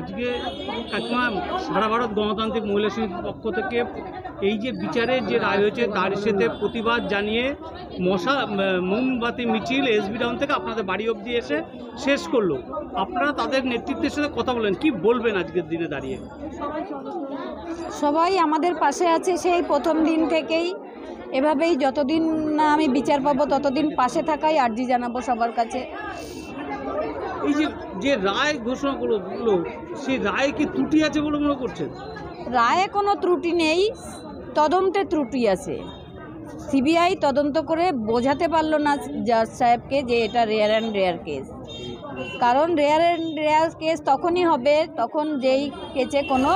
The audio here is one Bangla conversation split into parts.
আজকে কাকিমা সারা ভারত গণতান্ত্রিক মহিলা সমিতির পক্ষ থেকে এই যে বিচারের যে রায় হয়েছে তার সাথে প্রতিবাদ জানিয়ে মোমবাতি মিছিল এসবি টাউন থেকে আপনাদের বাড়ি অবধি এসে শেষ করলো। আপনারা তাদের নেতৃত্বের সাথে কথা বলেন, কি বলবেন আজকের দিনে দাঁড়িয়ে? সবাই আমাদের পাশে আছে সেই প্রথম দিন থেকেই, এভাবেই যতদিন না আমি বিচার পাবো ততদিন পাশে থাকাই আর্জি জানাবো সবার কাছে। এই যে রায় ঘোষণা করলো সেই রায় কি ত্রুটি আছে বলে মনে করছেন? রায়ে কোনো ত্রুটি নেই, তদন্তে ত্রুটি আছে। সিবিআই তদন্ত করে বোঝাতে পারলো না জাজ সাহেবকে যে এটা রেয়ার অ্যান্ড রেয়ার কেস। কারণ রেয়ার অ্যান্ড রেয়ার কেস তখনই হবে তখন যেই কেসে কোনো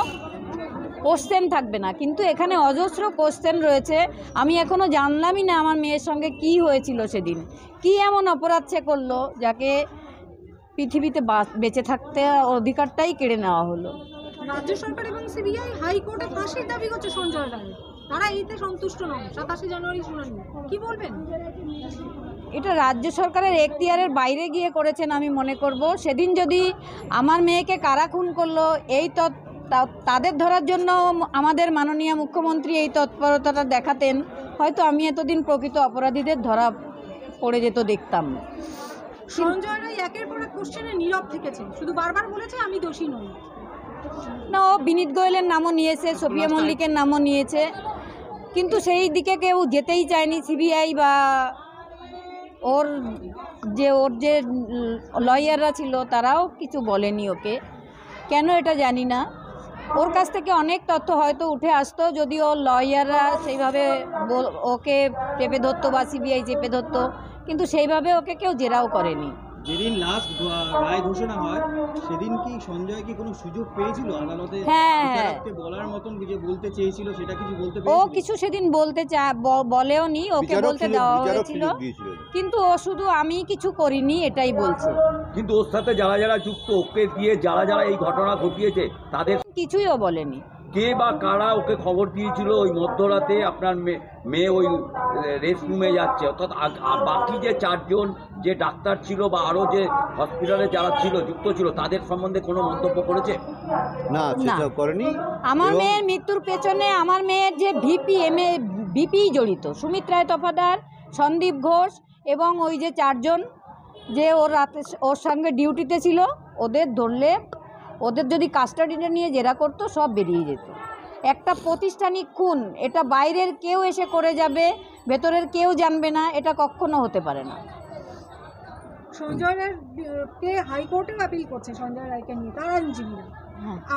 কোশ্চেন থাকবে না, কিন্তু এখানে অজস্র কোশ্চেন রয়েছে। আমি এখনও জানলামই না আমার মেয়ের সঙ্গে কি হয়েছিল সেদিন, কি এমন অপরাধ সে করলো যাকে পৃথিবীতে বেঁচে থাকতে অধিকারটাই কেড়ে নেওয়া হলো। রাজ্য সরকার এবং সিবিআই হাইকোর্টে ফাঁসির দাবি করছে সঞ্জয় রায়, তারা এতে সন্তুষ্ট নন। 27 জানুয়ারি শুনানি, কি বলবেন? এটা রাজ্য সরকারের এখতিয়ারের বাইরে গিয়ে করেছেন আমি মনে করব। সেদিন যদি আমার মেয়েকে কারা খুন করলো এই তাদের ধরার জন্য আমাদের মাননীয় মুখ্যমন্ত্রী এই তৎপরতাটা দেখাতেন, হয়তো আমি এতদিন প্রকৃত অপরাধীদের ধরা পড়ে যেত দেখতাম। সঞ্জয় রায় একের পর এক কোশ্চেনে নীরব থেকেছে, শুধু বারবার বলেছে আমি দোষী নই। না, ও বিনীত গোয়েলের নামও নিয়েছে, সোফিয়া মল্লিকের নামও নিয়েছে, কিন্তু সেই দিকে কেউ যেতেই চায়নি। সিবিআই বা ওর যে লয়াররা ছিল তারাও কিছু বলেনি ওকে, কেন এটা জানি না। ওর কাছ থেকে অনেক তথ্য হয়তো উঠে আসতো যদি ওর লয়াররা সেইভাবে ওকে চেপে ধরতো বা সিবিআই চেপে ধরতো, কিন্তু সেইভাবে ওকে কেউ জেরাও করেনি। যেদিন লাস্ট রায় ঘোষণা হয় সেদিন কি সঞ্জয় কি কোনো সুযোগ পেয়েছিল আদালতে? হ্যাঁ, বলার মতন যে বলতে চেয়েছিল সেটা কিছু বলতে ও পেরেছিল? কিছু সেদিন বলতে বলেও নি, ওকে বলতে দেওয়া হয়েছিল, কিন্তু ও শুধু আমি কিছু করিনি এটাই বলছে। কিন্তু ওর সাথে যারা যারা যুক্ত, ওকে দিয়ে যারা যারা এই ঘটনা ঘটিয়েছে তাদের কিছুই ও বলেনি। কে বা কারা ওকে খবর দিয়েছিল ওই মধ্যরাতে আপনার মেয়ে ওই রেস্ট রুমে যাচ্ছে? অর্থাৎ বাকি যে 4 জন যে ডাক্তার ছিল বা আরও যে হসপিটালে যারা ছিল যুক্ত ছিল তাদের সম্বন্ধে কোনো মন্তব্য করেছে? না, সেটা করেনি। আমার মেয়ের মৃত্যুর পেছনে আমার মেয়ের যে ভিপি জড়িত, সুমিত রায় তফাদার, সন্দীপ ঘোষ এবং ওই যে 4 জন যে ওর সঙ্গে ডিউটিতে ছিল, ওদের ধরলে ওদের যদি কাস্টাডিতে নিয়ে জেরা করতো সব বেরিয়ে যেত। একটা প্রাতিষ্ঠানিক খুন, এটা বাইরের কেউ এসে করে যাবে, ভেতরের কেউ জানবে না, এটা কখনো হতে পারে না। সঞ্জয় রায়কে হাইকোর্টেও আপিল করছে সঞ্জয় রায়কে নিয়ে, তার আইনজীবীরা।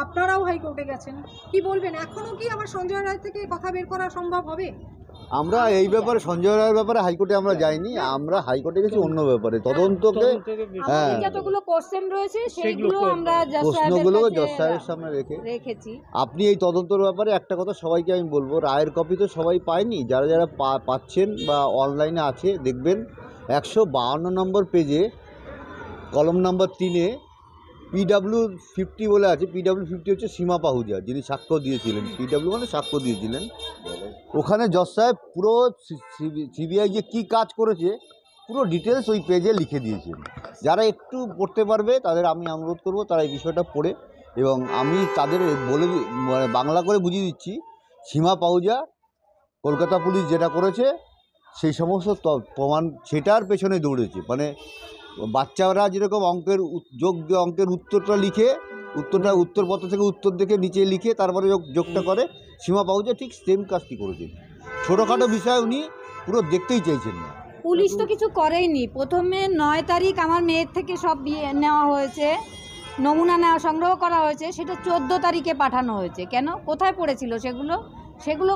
আপনারাও হাইকোর্টে গেছেন, কি বলবেন? এখনো কি আবার সঞ্জয় রায় থেকে কথা বের করা সম্ভব হবে? আমরা এই ব্যাপারে সঞ্জয় রায়ের ব্যাপারে হাইকোর্টে আমরা যাইনি, আমরা হাইকোর্টে গেছি অন্য ব্যাপারে তদন্তকে। হ্যাঁ, যতগুলো কোশ্চেন রয়েছে সেইগুলো আমরা প্রশ্নগুলো জজ সাহেবের সামনে রেখেছি। আপনি এই তদন্তের ব্যাপারে একটা কথা সবাইকে আমি বলবো, রায়ের কপি তো সবাই পায়নি, যারা যারা পাচ্ছেন বা অনলাইনে আছে দেখবেন 152 নম্বর পেজে কলম নাম্বার 3-এ PW50 বলে আছে। PW50 হচ্ছে সীমা পাহুজা, যিনি সাক্ষ্য দিয়েছিলেন। PW মানে সাক্ষ্য দিয়েছিলেন। ওখানে জজ সাহেব পুরো সিবিআই যে কী কাজ করেছে পুরো ডিটেলস ওই পেজে লিখে দিয়েছেন। যারা একটু পড়তে পারবে তাদের আমি অনুরোধ করব তারা এই বিষয়টা পড়ে, এবং আমি তাদের বলে বাংলা করে বুঝিয়ে দিচ্ছি, সীমা পাহুজা কলকাতা পুলিশ যেটা করেছে সেই সমস্ত প্রমাণ সেটার পেছনে দৌড়েছে। মানে বাচ্চারা যেরকম অঙ্কের উত্তরটা লিখে উত্তরপত্র থেকে উত্তর দেখে নিচে লিখে তারপরে যোগটা করে, সীমা পাহুজা ঠিক সেম কাজটি করেছেন। ছোটোখাটো বিষয় উনি পুরো দেখতেই চাইছেন না। পুলিশ তো কিছু করেইনি। প্রথমে 9 তারিখ আমার মেয়ের থেকে সব নেওয়া হয়েছে, নমুনা সংগ্রহ করা হয়েছে, সেটা 14 তারিখে পাঠানো হয়েছে। কেন, কোথায় পড়েছিল সেগুলো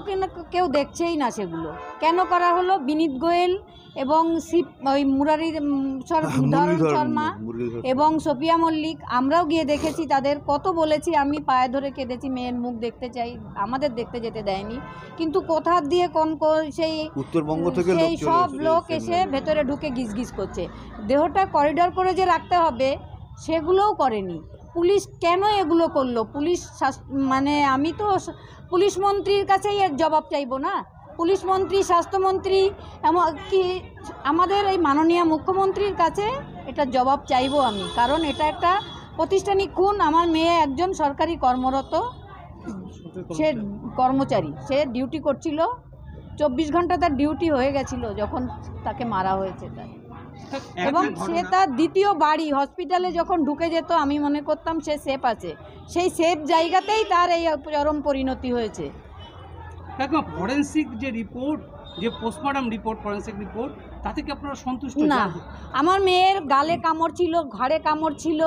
কেউ দেখছেই না। সেগুলো কেন করা হলো? বিনীত গোয়েল এবং ওই ধরণ শর্মা এবং সোফিয়া মল্লিক, আমরাও গিয়ে দেখেছি তাদের, কত বলেছি, আমি পায়ে ধরে কেঁদেছি, মেয়ের মুখ দেখতে চাই, আমাদের দেখতে যেতে দেয়নি। কিন্তু কোথা দিয়ে কোন সেই উত্তরবঙ্গ থেকে সেই সব লোক এসে ভেতরে ঢুকে গিজগিজ করছে। দেহটা করিডর করে যে রাখতে হবে সেগুলোও করেনি। পুলিশ কেন এগুলো করলো? পুলিশ মানে আমি তো পুলিশ মন্ত্রীর কাছেই এর জবাব চাইবো না। পুলিশ মন্ত্রী, স্বাস্থ্যমন্ত্রী, এমনকি আমাদের এই মাননীয় মুখ্যমন্ত্রীর কাছে এটা জবাব চাইবো আমি, কারণ এটা একটা প্রতিষ্ঠানিক খুন। আমার মেয়ে একজন সরকারি কর্মরত, সে কর্মচারী, সে ডিউটি করছিল, 24 ঘন্টা তার ডিউটি হয়ে গেছিল যখন তাকে মারা হয়েছে তার। এবং সে তার দ্বিতীয় বাড়ি হসপিটালে যখন ঢুকে যেত আমি মনে করতাম সে সেফ আছে, সেই সেফ জায়গাতেই তার এই চরম পরিণতি হয়েছে। দেখো ফরেন্সিক যে রিপোর্ট, যে পোস্টমর্টম রিপোর্ট, ফরেন্সিক রিপোর্ট, তাতে কি আপনারা সন্তুষ্ট? না, আমার মেয়ের গালে কামড় ছিল, ঘাড়ে কামড় ছিল,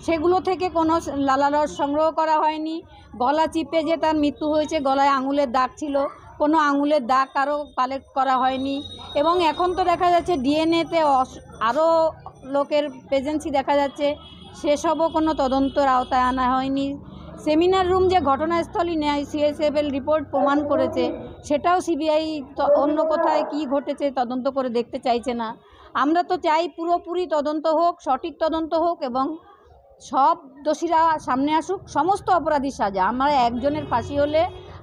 সেগুলো থেকে কোনো লালারস সংগ্রহ করা হয়নি। গলা চিপে যে তার মৃত্যু হয়েছে, গলায় আঙুলের দাগ ছিল, কোনো আঙুলের দাগ কারো কালেক্ট করা হয়নি। এবং এখন তো দেখা যাচ্ছে ডিএনএতে আরও লোকের প্রেজেন্সি দেখা যাচ্ছে, সেসবও কোনো তদন্তের আওতায় আনা হয়নি। সেমিনার রুম যে ঘটনাস্থলই নেয় সিএসএফএল রিপোর্ট প্রমাণ করেছে, সেটাও সিবিআই অন্য কোথায় কি ঘটেছে তদন্ত করে দেখতে চাইছে না। আমরা তো চাই পুরোপুরি তদন্ত হোক, সঠিক তদন্ত হোক এবং সব দোষীরা সামনে আসুক, সমস্ত অপরাধীর সাজা। আমার একজনের ফাঁসি হলে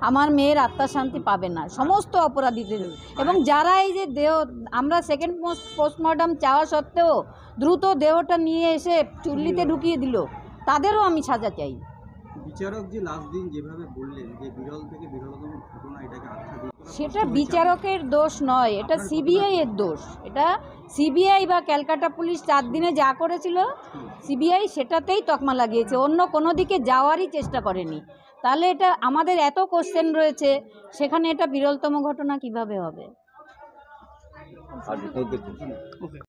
আমার মেয়ের আত্মার শান্তি পাবে না, সমস্ত অপরাধীদের। এবং যারা এই যে দেহ, আমরা সেকেন্ড পোস্টমর্টম চাওয়া সত্ত্বেও দ্রুত দেহটা নিয়ে এসে চুল্লিতে ঢুকিয়ে দিল, তাদেরও আমি সাজা চাই। বিচারক যে লাস্ট দিন যেভাবে বললেন যে বিরল থেকে বিরলতম ঘটনা, এটাকে আখ্যা দিন। সেটা বিচারকের দোষ নয়, এটা সিবিআই এর দোষ। এটা সিবিআই বা ক্যালকাটা পুলিশ 4 দিনে যা করেছিল সিবিআই সেটাতেই তকমা লাগিয়েছে, অন্য কোনো দিকে যাওয়ারই চেষ্টা করেনি। তাহলে এটা আমাদের এত কোশ্চেন রয়েছে, সেখানে এটা বিরলতম ঘটনা কিভাবে হবে? আর